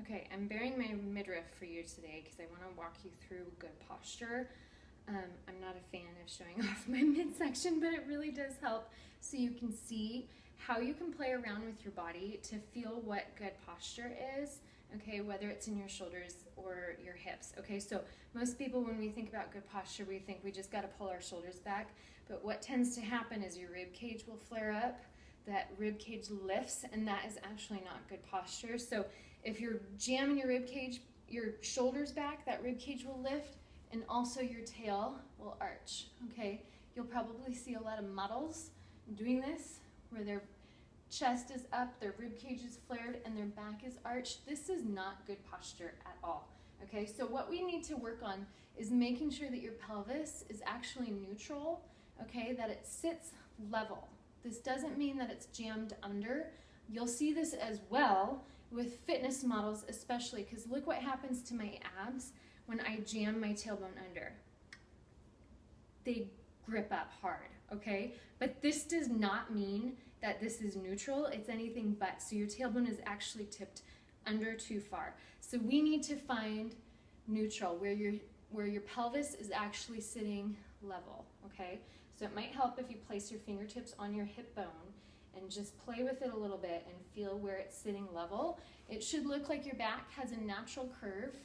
Okay, I'm bearing my midriff for you today because I want to walk you through good posture. I'm not a fan of showing off my midsection, but it really does help so you can see how you can play around with your body to feel what good posture is, okay, whether it's in your shoulders or your hips. Okay, so most people, when we think about good posture, we think we just got to pull our shoulders back, but what tends to happen is your rib cage will flare up, that rib cage lifts, and that is actually not good posture. So if you're jamming your rib cage, your shoulders back, that rib cage will lift, and also your tail will arch, okay? You'll probably see a lot of models doing this, where their chest is up, their rib cage is flared, and their back is arched. This is not good posture at all, okay? So what we need to work on is making sure that your pelvis is actually neutral, okay? That it sits level. This doesn't mean that it's jammed under. You'll see this as well with fitness models especially, because look what happens to my abs when I jam my tailbone under. They grip up hard, okay? But this does not mean that this is neutral. It's anything but. So your tailbone is actually tipped under too far. So we need to find neutral, where your pelvis is actually sitting level, okay? So it might help if you place your fingertips on your hip bone and just play with it a little bit and feel where it's sitting level. It should look like your back has a natural curve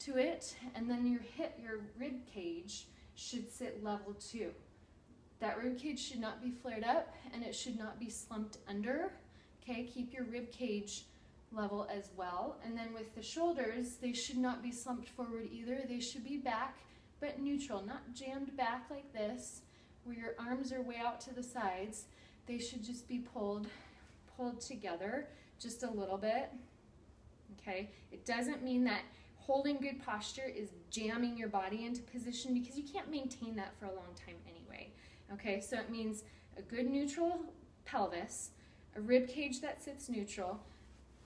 to it, and then your rib cage should sit level too. That rib cage should not be flared up, and it should not be slumped under. Okay, keep your rib cage level as well. And then with the shoulders, they should not be slumped forward either. They should be back, but neutral, not jammed back like this, where your arms are way out to the sides. They should just be pulled together just a little bit, okay? It doesn't mean that holding good posture is jamming your body into position, because you can't maintain that for a long time anyway, okay? So it means a good neutral pelvis, a rib cage that sits neutral,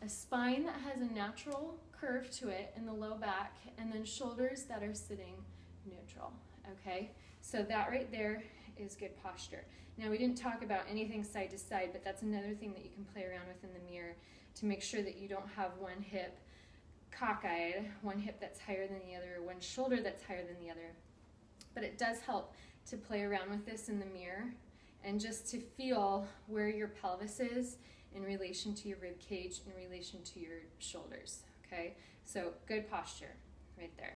a spine that has a natural curve to it in the low back, and then shoulders that are sitting neutral, okay? So that right there is good posture. Now, we didn't talk about anything side to side, but that's another thing that you can play around with in the mirror to make sure that you don't have one hip cockeyed, one hip that's higher than the other, one shoulder that's higher than the other. But it does help to play around with this in the mirror and just to feel where your pelvis is in relation to your rib cage, in relation to your shoulders, okay? So good posture right there.